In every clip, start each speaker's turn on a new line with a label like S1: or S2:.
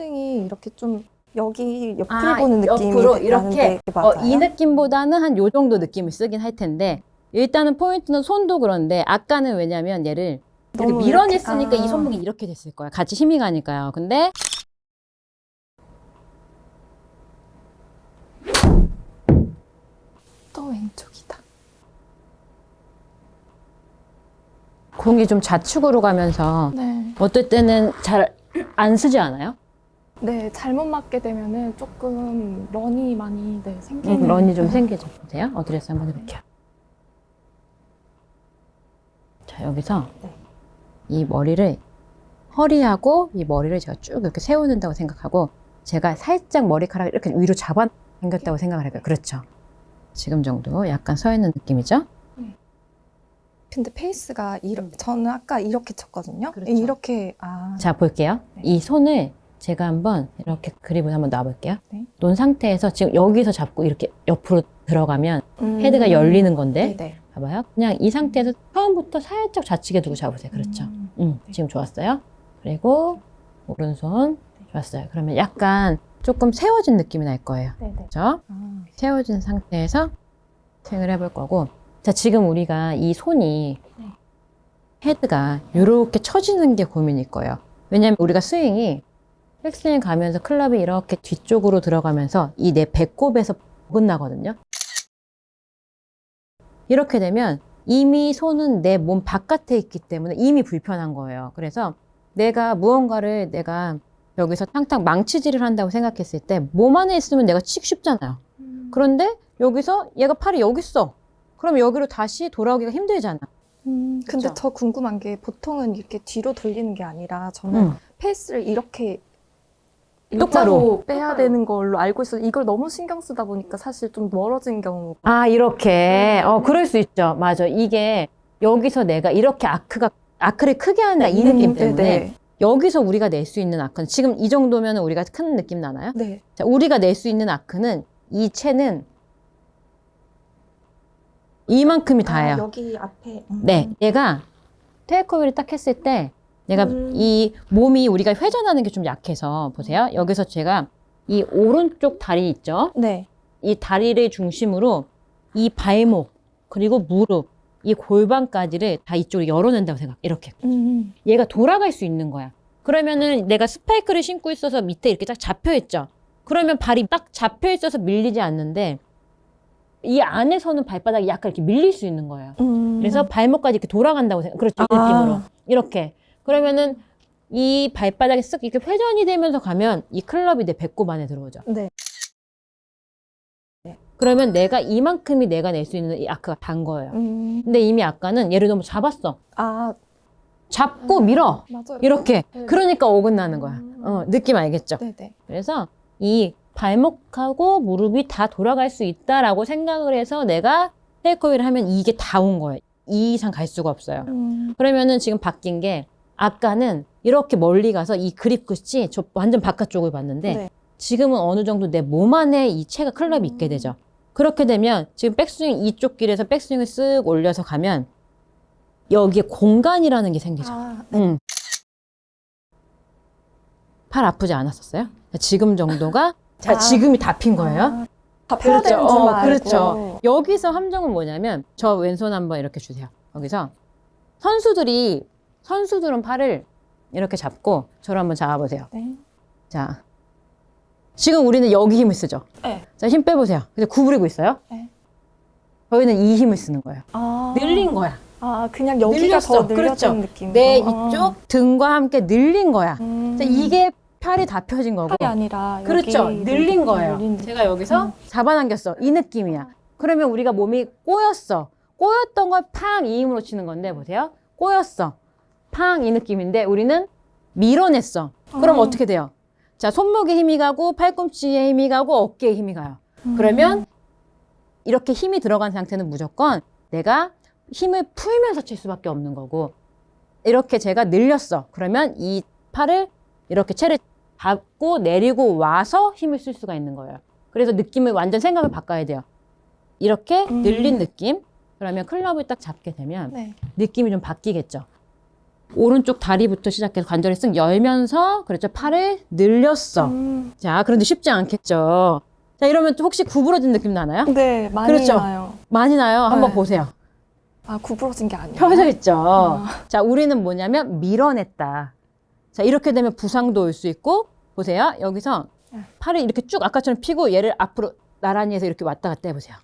S1: 손등이 이렇게 좀 여기 옆을 보는 느낌이
S2: 옆으로
S1: 나는데
S2: 이렇게
S1: 이게 맞아요?
S2: 이 느낌보다는 한 요 정도 느낌을 쓰긴 할 텐데 일단은 포인트는 손도 그런데 아까는 왜냐면 얘를 이렇게
S1: 너무
S2: 밀어냈으니까
S1: 이렇게,
S2: 이 손목이 이렇게 됐을 거야. 같이 힘이 가니까요. 근데
S1: 또 왼쪽이다.
S2: 공이 좀 좌측으로 가면서
S1: 네.
S2: 어떨 때는 잘 안 쓰지 않아요?
S1: 네, 잘못 맞게 되면은 조금 런이 많이 생기는.
S2: 런이 좀 생기죠. 보세요. 어드레스 한번 해볼게요. 자, 여기서
S1: 네.
S2: 이 머리를 허리하고 이 머리를 제가 쭉 이렇게 세우는다고 생각하고 제가 살짝 머리카락을 이렇게 위로 잡아 당겼다고 생각을 할까요? 그렇죠. 지금 정도 약간 서 있는 느낌이죠?
S1: 근데 페이스가 저는 아까 이렇게 쳤거든요.
S2: 그렇죠.
S1: 이렇게
S2: 자, 볼게요.
S1: 네.
S2: 이 손을 제가 한번 이렇게 그립을 한번 놔볼게요.
S1: 네.
S2: 놓은 상태에서 지금 여기서 잡고 이렇게 옆으로 들어가면
S1: 음.
S2: 헤드가 열리는 건데
S1: 네네.
S2: 봐봐요. 그냥 이 상태에서 처음부터 살짝 좌측에 두고 잡으세요. 그렇죠.
S1: 네.
S2: 지금 좋았어요. 그리고 오른손 좋았어요. 그러면 약간 조금 세워진 느낌이 날 거예요.
S1: 네네.
S2: 그렇죠? 세워진 상태에서 스윙을 해볼 거고 자, 지금 우리가 이 손이
S1: 네.
S2: 헤드가 이렇게 처지는 게 고민일 거예요. 왜냐면 우리가 스윙이 백스윙 가면서 클럽이 이렇게 뒤쪽으로 들어가면서 이 내 배꼽에서 어긋나거든요. 이렇게 되면 이미 손은 내 몸 바깥에 있기 때문에 이미 불편한 거예요. 그래서 내가 무언가를 내가 여기서 탕탕 망치질을 한다고 생각했을 때 몸 안에 있으면 내가 치기 쉽잖아요. 그런데 여기서 얘가 팔이 여기 있어. 그럼 여기로 다시 돌아오기가 힘들잖아.
S1: 근데
S2: 그쵸?
S1: 저 궁금한 게 보통은 이렇게 뒤로 돌리는 게 아니라 저는 페이스를 이렇게
S2: 똑바로.
S1: 일자로 빼야 되는 걸로 알고 있어서 이걸 너무 신경 쓰다 보니까 사실 좀 멀어진 경우.
S2: 아, 이렇게. 그럴 수 있죠. 맞아. 이게 여기서 내가 이렇게 아크를 크게 한다 이 느낌 때문에
S1: 네.
S2: 여기서 우리가 낼 수 있는 아크는 지금 이 정도면 우리가 큰 느낌 나나요?
S1: 네.
S2: 자, 우리가 낼 수 있는 아크는 이 채는 이만큼이 다예요.
S1: 여기 앞에.
S2: 네, 얘가 테이크어웨이를 딱 했을 때 얘가 이 몸이 우리가 회전하는 게 좀 약해서 보세요. 여기서 제가 이 오른쪽 다리 있죠?
S1: 네.
S2: 이 다리를 중심으로 이 발목 그리고 무릎 이 골반까지를 다 이쪽으로 열어낸다고 생각. 이렇게 얘가 돌아갈 수 있는 거야. 그러면은 내가 스파이크를 신고 있어서 밑에 이렇게 딱 잡혀 있죠. 그러면 발이 딱 잡혀 있어서 밀리지 않는데 이 안에서는 발바닥이 약간 이렇게 밀릴 수 있는 거예요. 그래서 발목까지 이렇게 돌아간다고 생각. 그렇죠. 이 느낌으로 이렇게. 그러면은 이 발바닥이 쓱 이렇게 회전이 되면서 가면 이 클럽이 내 배꼽 안에 들어오죠.
S1: 네.
S2: 그러면 내가 이만큼이 내가 낼 수 있는 이 아크가 단 거예요. 근데 이미 아까는 얘를 너무 잡았어. 잡고 밀어.
S1: 맞아요.
S2: 이렇게.
S1: 네.
S2: 그러니까 어긋나는 거야. 느낌 알겠죠?
S1: 네네.
S2: 그래서 이 발목하고 무릎이 다 돌아갈 수 있다라고 생각을 해서 내가 테이크어웨이를 하면 이게 다 온 거예요. 이 이상 갈 수가 없어요. 그러면은 지금 바뀐 게 아까는 이렇게 멀리 가서 이 그립 끝이 저 완전 바깥쪽을 봤는데
S1: 네.
S2: 지금은 어느 정도 내 몸 안에 이 채가 클럽이 있게 되죠. 그렇게 되면 지금 백스윙 이쪽 길에서 백스윙을 쓱 올려서 가면 여기에 공간이라는 게 생기죠.
S1: 네.
S2: 팔 아프지 않았었어요? 지금 정도가 자, 지금이 다 핀 거예요.
S1: 다 펴야 되는 줄 알고.
S2: 그렇죠. 여기서 함정은 뭐냐면 저 왼손 한번 이렇게 주세요. 여기서 선수들은 팔을 이렇게 잡고 저를 한번 잡아보세요.
S1: 네.
S2: 자, 지금 우리는 여기 힘을 쓰죠.
S1: 네.
S2: 자, 힘 빼보세요. 근데 구부리고 있어요.
S1: 네.
S2: 저희는 이 힘을 쓰는 거예요. 늘린 거야.
S1: 그냥 여기가
S2: 늘렸어.
S1: 더 늘려진
S2: 그렇죠.
S1: 느낌.
S2: 내 이쪽 등과 함께 늘린 거야. 자, 이게 팔이 다 펴진 거고.
S1: 팔이 아니라
S2: 그렇죠.
S1: 여기
S2: 늘린 거예요.
S1: 늘린 느낌.
S2: 제가 여기서 잡아당겼어. 이 느낌이야. 그러면 우리가 몸이 꼬였어. 꼬였던 걸 팡 이 힘으로 치는 건데 보세요. 꼬였어. 팡 이 느낌인데 우리는 밀어냈어. 그럼 어떻게 돼요? 자, 손목에 힘이 가고 팔꿈치에 힘이 가고 어깨에 힘이 가요. 그러면 이렇게 힘이 들어간 상태는 무조건 내가 힘을 풀면서 칠 수밖에 없는 거고 이렇게 제가 늘렸어. 그러면 이 팔을 이렇게 채를 잡고 내리고 와서 힘을 쓸 수가 있는 거예요. 그래서 느낌을 완전 생각을 바꿔야 돼요. 이렇게 늘린 느낌. 그러면 클럽을 딱 잡게 되면
S1: 네.
S2: 느낌이 좀 바뀌겠죠. 오른쪽 다리부터 시작해서 관절을 쓱 열면서 그렇죠. 팔을 늘렸어. 자, 그런데 쉽지 않겠죠. 자, 이러면 또 혹시 구부러진 느낌 나나요?
S1: 네, 많이
S2: 그렇죠.
S1: 나요.
S2: 많이 나요. 한번
S1: 네.
S2: 보세요.
S1: 아, 구부러진 게 아니에요.
S2: 펴져 있죠.
S1: 아.
S2: 자, 우리는 뭐냐면 밀어냈다. 자, 이렇게 되면 부상도 올 수 있고, 보세요. 여기서 팔을 이렇게 쭉 아까처럼 펴고 얘를 앞으로 나란히 해서 이렇게 왔다 갔다 해보세요.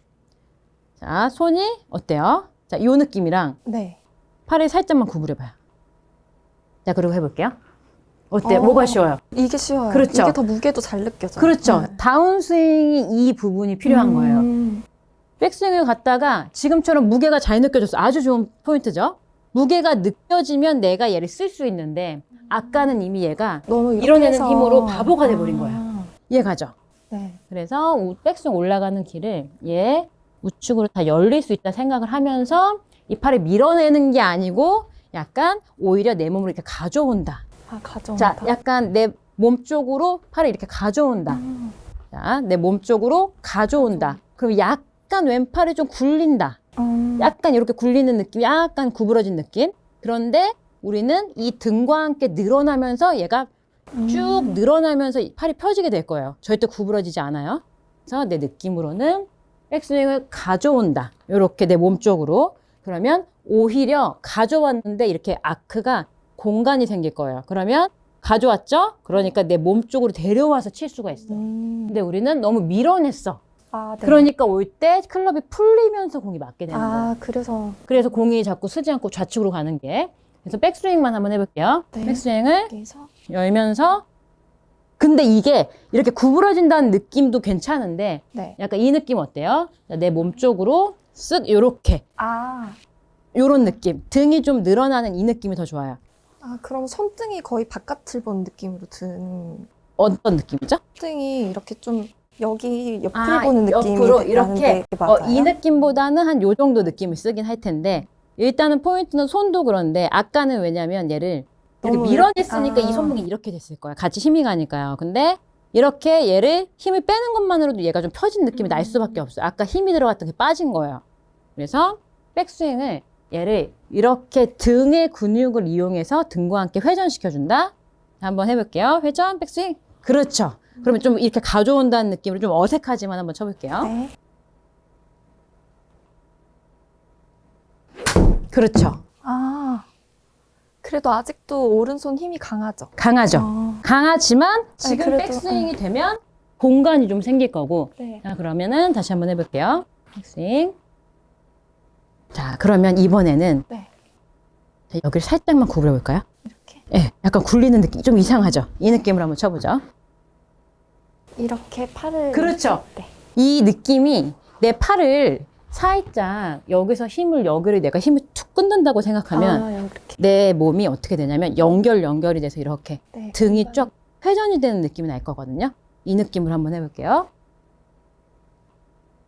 S2: 자, 손이 어때요? 자, 이 느낌이랑
S1: 네.
S2: 팔을 살짝만 구부려봐요. 자, 그리고 해볼게요. 어때요? 뭐가 쉬워요?
S1: 이게 쉬워요.
S2: 그렇죠.
S1: 이게 더 무게도 잘 느껴져요.
S2: 그렇죠.
S1: 네.
S2: 다운스윙이 이 부분이 필요한 거예요. 백스윙을 갔다가 지금처럼 무게가 잘 느껴졌어. 아주 좋은 포인트죠. 무게가 느껴지면 내가 얘를 쓸 수 있는데 아까는 이미 얘가
S1: 너무 이렇게
S2: 밀어내는
S1: 해서.
S2: 힘으로 바보가 돼버린 거야. 얘 가죠.
S1: 네.
S2: 그래서 백스윙 올라가는 길을 얘 우측으로 다 열릴 수 있다 생각을 하면서 이 팔을 밀어내는 게 아니고 약간 오히려 내 몸으로 이렇게 가져온다.
S1: 아, 가져온다.
S2: 자, 약간 내 몸 쪽으로 팔을 이렇게 가져온다. 자, 내 몸 쪽으로 가져온다. 그럼 약간 왼팔이 좀 굴린다. 약간 이렇게 굴리는 느낌, 약간 구부러진 느낌. 그런데 우리는 이 등과 함께 늘어나면서 얘가 쭉 늘어나면서 이 팔이 펴지게 될 거예요. 절대 구부러지지 않아요. 그래서 내 느낌으로는 백스윙을 가져온다. 이렇게 내 몸 쪽으로. 그러면 오히려 가져왔는데 이렇게 아크가 공간이 생길 거예요. 그러면 가져왔죠? 그러니까 내 몸 쪽으로 데려와서 칠 수가 있어. 근데 우리는 너무 밀어냈어.
S1: 아, 네.
S2: 그러니까 올 때 클럽이 풀리면서 공이 맞게 되는 거예요.
S1: 아, 그래서.
S2: 그래서 공이 자꾸 쓰지 않고 좌측으로 가는 게. 그래서 백스윙만 한번 해볼게요.
S1: 네.
S2: 백스윙을
S1: 여기서.
S2: 열면서. 근데 이게 이렇게 구부러진다는 느낌도 괜찮은데
S1: 네.
S2: 약간 이 느낌 어때요? 내 몸 쪽으로 쓱 요렇게
S1: 아.
S2: 요런 느낌. 등이 좀 늘어나는 이 느낌이 더 좋아요.
S1: 아, 그럼 손등이 거의 바깥을 본 느낌으로 드는.
S2: 어떤 느낌이죠?
S1: 손등이 이렇게 좀 여기 옆을
S2: 아,
S1: 보는 느낌이
S2: 옆으로
S1: 나는데
S2: 이렇게
S1: 이게 맞아요?
S2: 이 느낌보다는 한 요 정도 느낌을 쓰긴 할 텐데 일단은 포인트는 손도 그런데 아까는 왜냐면 얘를 이렇게
S1: 너무
S2: 밀어냈으니까
S1: 아.
S2: 이 손목이 이렇게 됐을 거야. 같이 힘이 가니까요. 근데 이렇게 얘를 힘을 빼는 것만으로도 얘가 좀 펴진 느낌이 날 수밖에 없어요. 아까 힘이 들어갔던 게 빠진 거예요. 그래서 백스윙을 얘를 이렇게 등의 근육을 이용해서 등과 함께 회전시켜준다. 한번 해볼게요. 회전, 백스윙. 그렇죠. 그러면 좀 이렇게 가져온다는 느낌으로 좀 어색하지만 한번 쳐볼게요.
S1: 네.
S2: 그렇죠.
S1: 아. 그래도 아직도 오른손 힘이 강하죠?
S2: 강하죠.
S1: 아.
S2: 강하지만 지금
S1: 그래도,
S2: 백스윙이 되면 공간이 좀 생길 거고.
S1: 네.
S2: 자, 그러면은 다시 한번 해볼게요. 백스윙. 자, 그러면 이번에는
S1: 네.
S2: 자, 여기를 살짝만 구부려 볼까요?
S1: 이렇게.
S2: 네, 약간 굴리는 느낌. 좀 이상하죠? 이 느낌으로 한번 쳐보죠.
S1: 이렇게 팔을.
S2: 그렇죠.
S1: 네.
S2: 이 느낌이 내 팔을 살짝 여기서 여기를 내가 힘을 툭 끊는다고 생각하면
S1: 아, 이렇게.
S2: 내 몸이 어떻게 되냐면 연결이 돼서 이렇게
S1: 네.
S2: 등이 쫙 회전이 되는 느낌이 날 거거든요. 이 느낌으로 한번 해볼게요.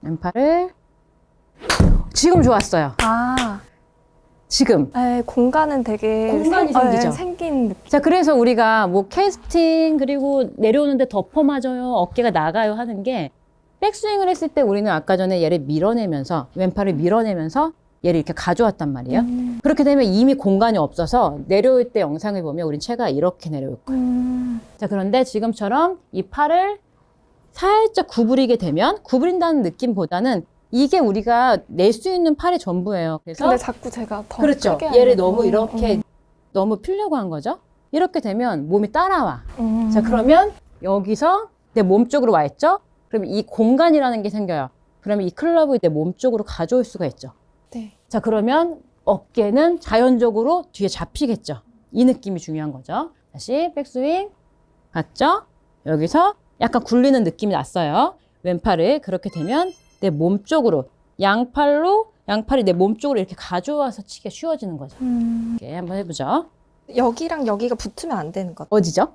S2: 왼팔을 지금 좋았어요.
S1: 아.
S2: 지금.
S1: 네, 공간은 되게
S2: 공간이 생기죠.
S1: 생긴 느낌.
S2: 자, 그래서 우리가 뭐 캐스팅 그리고 내려오는데 덮어 맞아요, 어깨가 나가요 하는 게 백스윙을 했을 때 우리는 아까 전에 얘를 밀어내면서 왼팔을 밀어내면서 얘를 이렇게 가져왔단 말이에요. 그렇게 되면 이미 공간이 없어서 내려올 때 영상을 보면 우린 체가 이렇게 내려올 거예요. 자, 그런데 지금처럼 이 팔을 살짝 구부리게 되면 구부린다는 느낌보다는 이게 우리가 낼 수 있는 팔의 전부예요. 그래서
S1: 근데 자꾸 제가 더
S2: 그렇죠.
S1: 크게
S2: 얘를
S1: 하려고.
S2: 너무 이렇게 너무 풀려고 한 거죠. 이렇게 되면 몸이 따라와.
S1: 음.
S2: 자, 그러면 여기서 내 몸 쪽으로 와 있죠? 그러면 이 공간이라는 게 생겨요. 그러면 이 클럽을 내 몸 쪽으로 가져올 수가 있죠.
S1: 네.
S2: 자, 그러면 어깨는 자연적으로 뒤에 잡히겠죠. 이 느낌이 중요한 거죠. 다시 백스윙 갔죠? 여기서 약간 굴리는 느낌이 났어요. 왼팔을 그렇게 되면 내 몸 쪽으로 양팔이 내 몸 쪽으로 이렇게 가져와서 치기가 쉬워지는 거죠. 이렇게 한번 해보죠.
S1: 여기랑 여기가 붙으면 안 되는 것 같아요.
S2: 어디죠?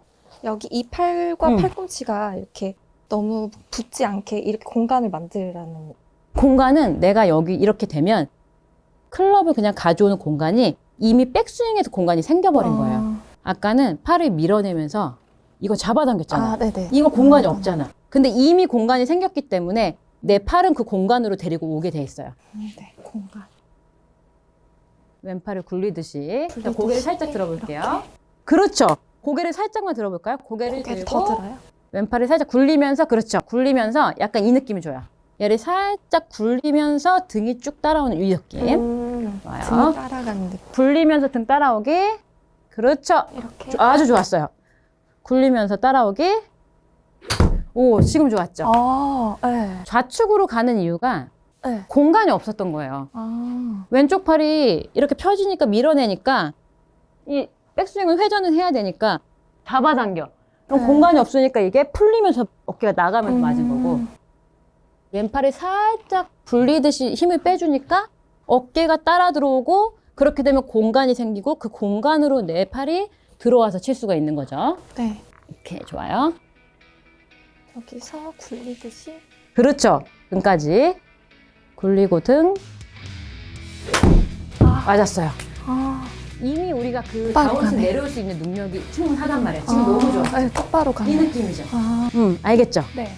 S1: 여기 이 팔과 팔꿈치가 이렇게 너무 붙지 않게 이렇게 공간을 만들라는.
S2: 공간은 내가 여기 이렇게 되면 클럽을 그냥 가져오는 공간이 이미 백스윙에서 공간이 생겨버린 거예요. 아까는 팔을 밀어내면서 이거 잡아당겼잖아.
S1: 아, 네네.
S2: 이거 공간이 없잖아. 근데 이미 공간이 생겼기 때문에 내 팔은 그 공간으로 데리고 오게 돼 있어요.
S1: 네, 공간.
S2: 왼팔을 굴리듯이. 자,
S1: 굴리듯이.
S2: 고개를 살짝 들어볼게요.
S1: 이렇게?
S2: 그렇죠. 고개를 살짝만 들어볼까요? 고개를
S1: 고개를
S2: 들고
S1: 더 들어요?
S2: 왼팔을 살짝 굴리면서, 그렇죠. 굴리면서 약간 이 느낌이 줘요. 얘를 살짝 굴리면서 등이 쭉 따라오는 이 느낌. 좋아요.
S1: 등 따라가는 느낌.
S2: 굴리면서 등 따라오기. 그렇죠.
S1: 이렇게.
S2: 아주 좋았어요. 굴리면서 따라오기. 오, 지금 좋았죠.
S1: 네.
S2: 좌측으로 가는 이유가
S1: 네.
S2: 공간이 없었던 거예요. 왼쪽 팔이 이렇게 펴지니까 밀어내니까 이 백스윙은 회전을 해야 되니까 잡아당겨. 그럼
S1: 네.
S2: 공간이 없으니까 이게 풀리면서 어깨가 나가면서 맞은 거고, 왼팔이 살짝 굴리듯이 힘을 빼주니까 어깨가 따라 들어오고, 그렇게 되면 공간이 생기고 그 공간으로 내 팔이 들어와서 칠 수가 있는 거죠.
S1: 네.
S2: 이렇게 좋아요.
S1: 여기서 굴리듯이.
S2: 그렇죠. 등까지 굴리고 등. 맞았어요. 이미 우리가 그
S1: 똑바로
S2: 다운스
S1: 가네.
S2: 내려올 수 있는 능력이 충분하단 말이에요. 지금 너무 좋아.
S1: 네, 똑바로 가네.
S2: 이 느낌이죠.
S1: 아,
S2: 알겠죠?
S1: 네.